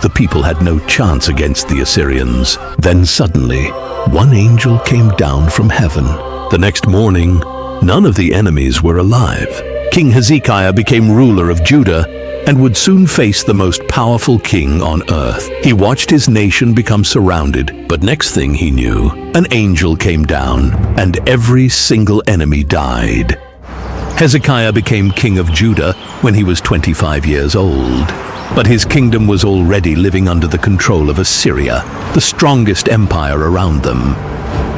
The people had no chance against the Assyrians. Then suddenly, one angel came down from heaven. The next morning, none of the enemies were alive. King Hezekiah became ruler of Judah and would soon face the most powerful king on earth. He watched his nation become surrounded, but next thing he knew, an angel came down and every single enemy died. Hezekiah became king of Judah when he was 25 years old. But his kingdom was already living under the control of Assyria, the strongest empire around them.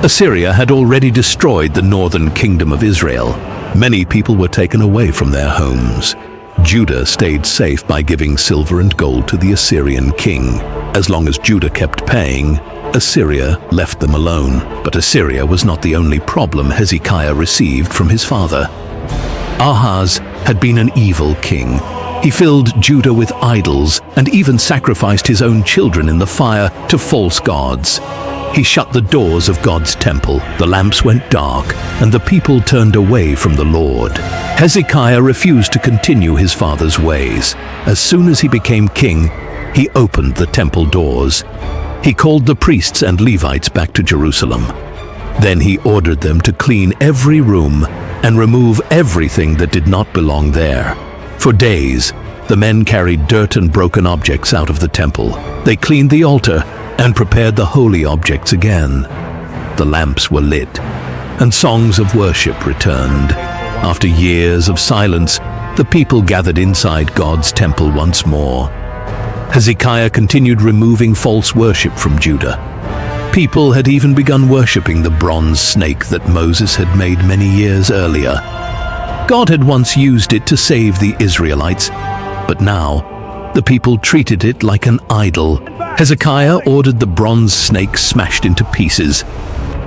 Assyria had already destroyed the northern kingdom of Israel. Many people were taken away from their homes. Judah stayed safe by giving silver and gold to the Assyrian king. As long as Judah kept paying, Assyria left them alone. But Assyria was not the only problem Hezekiah received from his father. Ahaz had been an evil king. He filled Judah with idols and even sacrificed his own children in the fire to false gods. He shut the doors of God's temple, the lamps went dark, and the people turned away from the Lord. Hezekiah refused to continue his father's ways. As soon as he became king, he opened the temple doors. He called the priests and Levites back to Jerusalem. Then he ordered them to clean every room and remove everything that did not belong there. For days, the men carried dirt and broken objects out of the temple. They cleaned the altar and prepared the holy objects again. The lamps were lit, and songs of worship returned. After years of silence, the people gathered inside God's temple once more. Hezekiah continued removing false worship from Judah. People had even begun worshipping the bronze snake that Moses had made many years earlier. God had once used it to save the Israelites, but now the people treated it like an idol. Hezekiah ordered the bronze snake smashed into pieces.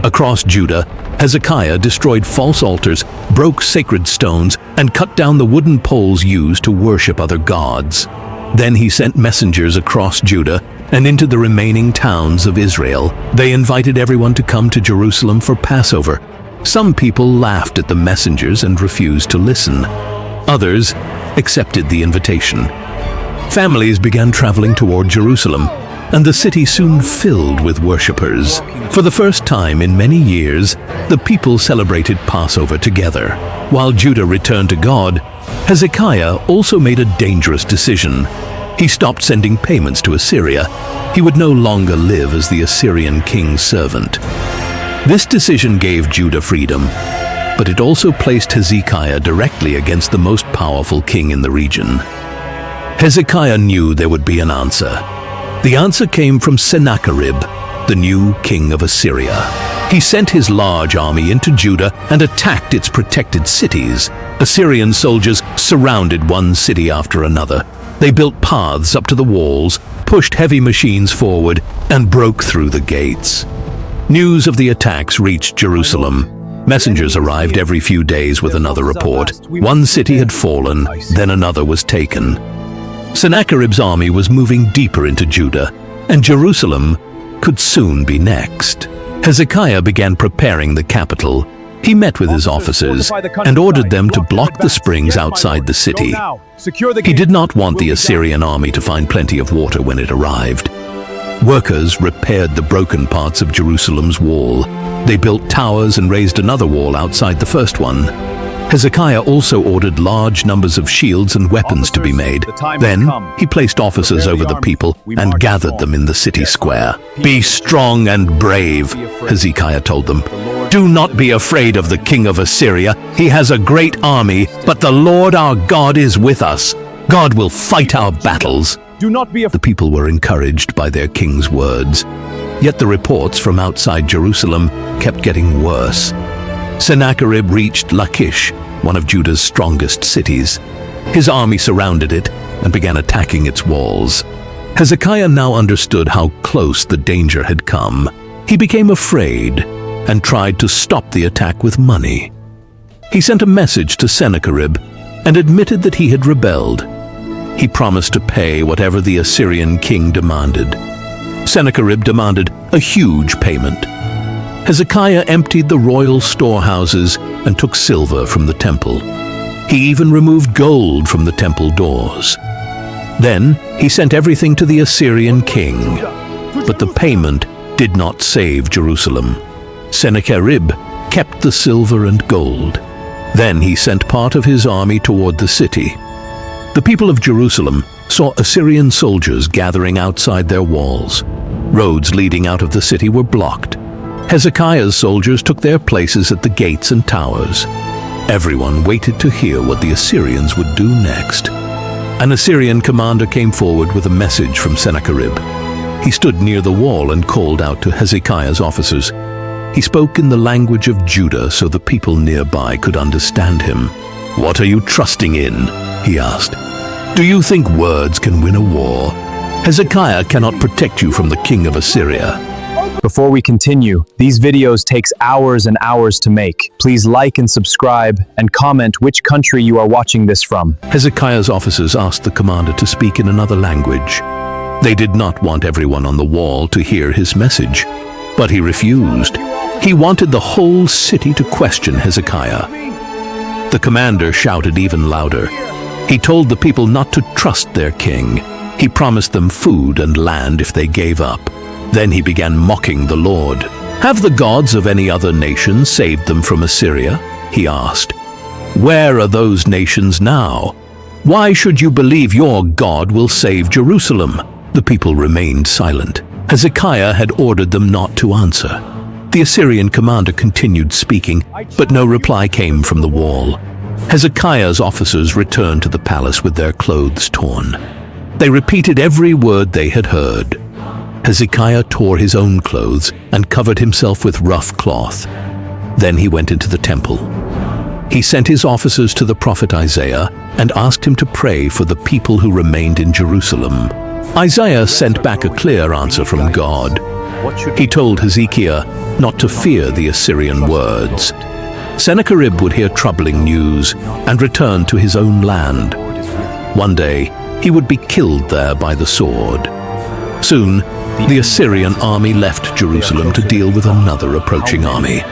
Across Judah, Hezekiah destroyed false altars, broke sacred stones, and cut down the wooden poles used to worship other gods. Then he sent messengers across Judah and into the remaining towns of Israel. They invited everyone to come to Jerusalem for Passover. Some people laughed at the messengers and refused to listen. Others accepted the invitation. Families began traveling toward Jerusalem, and the city soon filled with worshippers. For the first time in many years, the people celebrated Passover together. While Judah returned to God, Hezekiah also made a dangerous decision. He stopped sending payments to Assyria. He would no longer live as the Assyrian king's servant. This decision gave Judah freedom, but it also placed Hezekiah directly against the most powerful king in the region. Hezekiah knew there would be an answer. The answer came from Sennacherib, the new king of Assyria. He sent his large army into Judah and attacked its protected cities. Assyrian soldiers surrounded one city after another. They built paths up to the walls, pushed heavy machines forward, and broke through the gates. News of the attacks reached Jerusalem. Messengers arrived every few days with another report. One city had fallen, then another was taken. Sennacherib's army was moving deeper into Judah, and Jerusalem could soon be next. Hezekiah began preparing the capital. He met with his officers and ordered them to block the springs outside the city. He did not want the Assyrian army to find plenty of water when it arrived. Workers repaired the broken parts of Jerusalem's wall. They built towers and raised another wall outside the first one. Hezekiah also ordered large numbers of shields and weapons to be made. Then he placed officers over the people and gathered them in the city square. "Be strong and brave," Hezekiah told them. "Do not be afraid of the king of Assyria. He has a great army, but the Lord our God is with us. God will fight our battles." The people were encouraged by their king's words. Yet the reports from outside Jerusalem kept getting worse. Sennacherib reached Lachish, one of Judah's strongest cities. His army surrounded it and began attacking its walls. Hezekiah now understood how close the danger had come. He became afraid and tried to stop the attack with money. He sent a message to Sennacherib and admitted that he had rebelled. He promised to pay whatever the Assyrian king demanded. Sennacherib demanded a huge payment. Hezekiah emptied the royal storehouses and took silver from the temple. He even removed gold from the temple doors. Then he sent everything to the Assyrian king. But the payment did not save Jerusalem. Sennacherib kept the silver and gold. Then he sent part of his army toward the city. The people of Jerusalem saw Assyrian soldiers gathering outside their walls. Roads leading out of the city were blocked. Hezekiah's soldiers took their places at the gates and towers. Everyone waited to hear what the Assyrians would do next. An Assyrian commander came forward with a message from Sennacherib. He stood near the wall and called out to Hezekiah's officers. He spoke in the language of Judah so the people nearby could understand him. "What are you trusting in?" he asked. "Do you think words can win a war? Hezekiah cannot protect you from the king of Assyria." Before we continue, these videos takes hours and hours to make. Please like and subscribe and comment which country you are watching this from. Hezekiah's officers asked the commander to speak in another language. They did not want everyone on the wall to hear his message, but he refused. He wanted the whole city to question Hezekiah. The commander shouted even louder. He told the people not to trust their king. He promised them food and land if they gave up. Then he began mocking the Lord. "Have the gods of any other nation saved them from Assyria?" he asked. "Where are those nations now? Why should you believe your God will save Jerusalem?" The people remained silent. Hezekiah had ordered them not to answer. The Assyrian commander continued speaking, but no reply came from the wall. Hezekiah's officers returned to the palace with their clothes torn. They repeated every word they had heard. Hezekiah tore his own clothes and covered himself with rough cloth. Then he went into the temple. He sent his officers to the prophet Isaiah and asked him to pray for the people who remained in Jerusalem. Isaiah sent back a clear answer from God. He told Hezekiah not to fear the Assyrian words. Sennacherib would hear troubling news and return to his own land. One day, he would be killed there by the sword. Soon, the Assyrian army left Jerusalem to deal with another approaching army.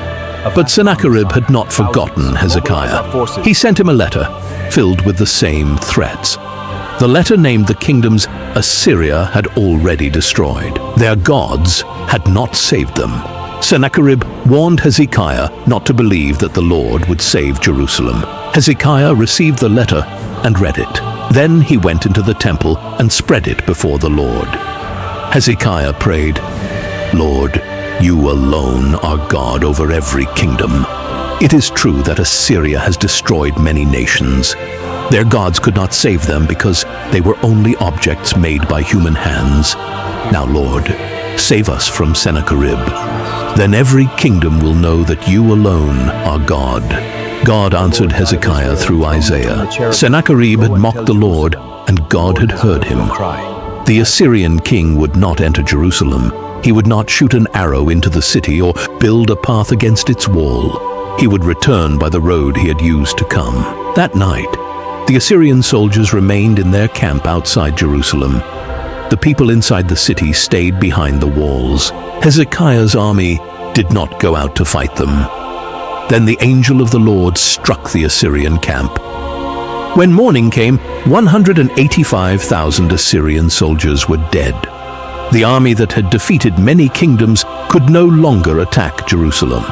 But Sennacherib had not forgotten Hezekiah. He sent him a letter filled with the same threats. The letter named the kingdoms Assyria had already destroyed. Their gods had not saved them. Sennacherib warned Hezekiah not to believe that the Lord would save Jerusalem. Hezekiah received the letter and read it. Then he went into the temple and spread it before the Lord. Hezekiah prayed, "Lord, you alone are God over every kingdom. It is true that Assyria has destroyed many nations. Their gods could not save them because they were only objects made by human hands. Now, Lord, save us from Sennacherib. Then every kingdom will know that you alone are God." God answered Hezekiah through Isaiah. Sennacherib had mocked the Lord, and God had heard him. The Assyrian king would not enter Jerusalem. He would not shoot an arrow into the city or build a path against its wall. He would return by the road he had used to come. That night, the Assyrian soldiers remained in their camp outside Jerusalem. The people inside the city stayed behind the walls. Hezekiah's army did not go out to fight them. Then the angel of the Lord struck the Assyrian camp. When morning came, 185,000 Assyrian soldiers were dead. The army that had defeated many kingdoms could no longer attack Jerusalem.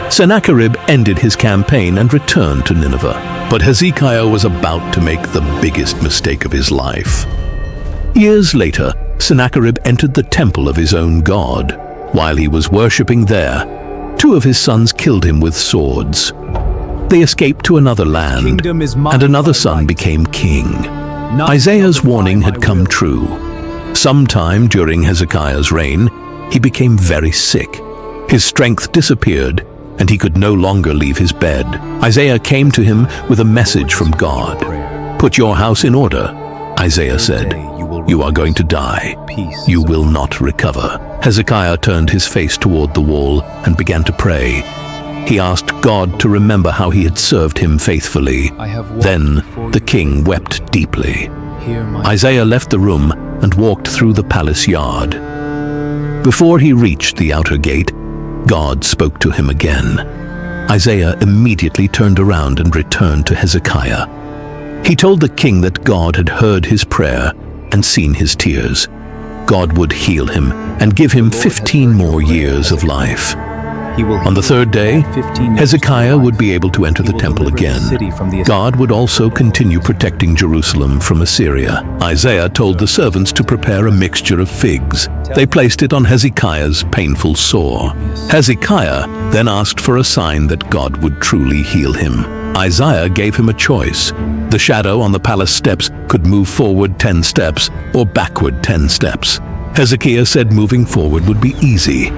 Sennacherib ended his campaign and returned to Nineveh. But Hezekiah was about to make the biggest mistake of his life. Years later, Sennacherib entered the temple of his own god. While he was worshipping there, two of his sons killed him with swords. They escaped to another land, and another son became king. Isaiah's warning had come true. Sometime during Hezekiah's reign, he became very sick. His strength disappeared, and he could no longer leave his bed. Isaiah came to him with a message from God. "Put your house in order," Isaiah said. "You are going to die. You will not recover." Hezekiah turned his face toward the wall and began to pray. He asked God to remember how he had served him faithfully. Then the king wept deeply. Isaiah left the room and walked through the palace yard. Before he reached the outer gate, God spoke to him again. Isaiah immediately turned around and returned to Hezekiah. He told the king that God had heard his prayer and seen his tears. God would heal him and give him 15 more years of life. On the third day, Hezekiah would be able to enter the temple again. God would also continue protecting Jerusalem from Assyria. Isaiah told the servants to prepare a mixture of figs. They placed it on Hezekiah's painful sore. Hezekiah then asked for a sign that God would truly heal him. Isaiah gave him a choice. The shadow on the palace steps could move forward 10 steps or backward 10 steps. Hezekiah said moving forward would be easy.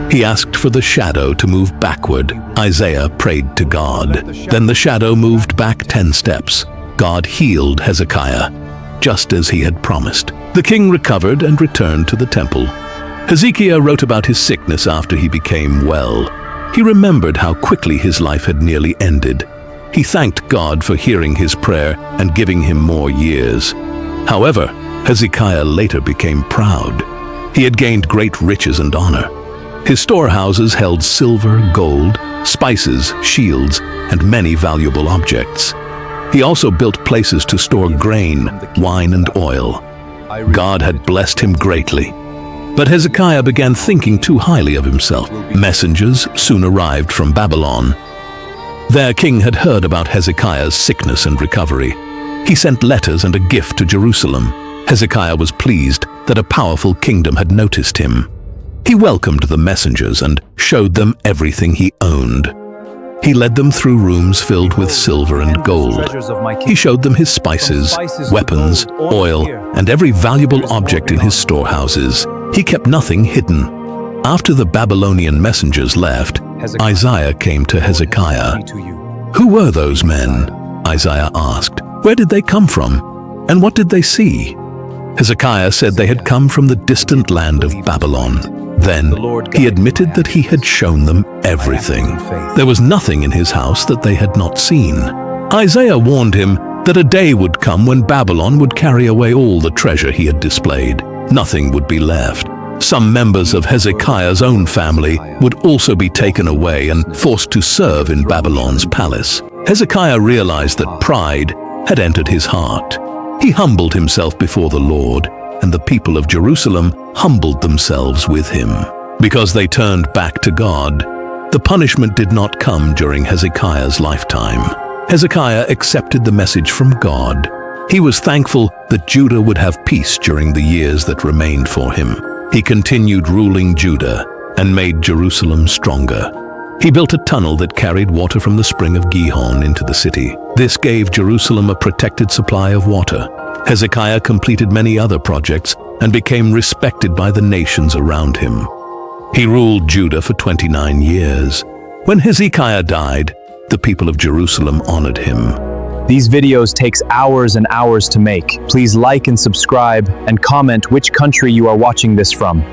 He asked for the shadow to move backward. Isaiah prayed to God. Then the shadow moved back 10 steps. God healed Hezekiah, just as he had promised. The king recovered and returned to the temple. Hezekiah wrote about his sickness after he became well. He remembered how quickly his life had nearly ended. He thanked God for hearing his prayer and giving him more years. However, Hezekiah later became proud. He had gained great riches and honor. His storehouses held silver, gold, spices, shields, and many valuable objects. He also built places to store grain, wine, and oil. God had blessed him greatly. But Hezekiah began thinking too highly of himself. Messengers soon arrived from Babylon. Their king had heard about Hezekiah's sickness and recovery. He sent letters and a gift to Jerusalem. Hezekiah was pleased that a powerful kingdom had noticed him. He welcomed the messengers and showed them everything he owned. He led them through rooms filled with silver and gold. He showed them his spices, weapons, oil, and every valuable object in his storehouses. He kept nothing hidden. After the Babylonian messengers left, Isaiah came to Hezekiah. "Who were those men?" Isaiah asked. "Where did they come from? And what did they see?" Hezekiah said they had come from the distant land of Babylon. Then he admitted that he had shown them everything. There was nothing in his house that they had not seen. Isaiah warned him that a day would come when Babylon would carry away all the treasure he had displayed. Nothing would be left. Some members of Hezekiah's own family would also be taken away and forced to serve in Babylon's palace. Hezekiah realized that pride had entered his heart. He humbled himself before the Lord, and the people of Jerusalem humbled themselves with him. Because they turned back to God, the punishment did not come during Hezekiah's lifetime. Hezekiah accepted the message from God. He was thankful that Judah would have peace during the years that remained for him. He continued ruling Judah and made Jerusalem stronger. He built a tunnel that carried water from the spring of Gihon into the city. This gave Jerusalem a protected supply of water. Hezekiah completed many other projects and became respected by the nations around him. He ruled Judah for 29 years. When Hezekiah died, the people of Jerusalem honored him. These videos takes hours and hours to make. Please like and subscribe and comment which country you are watching this from.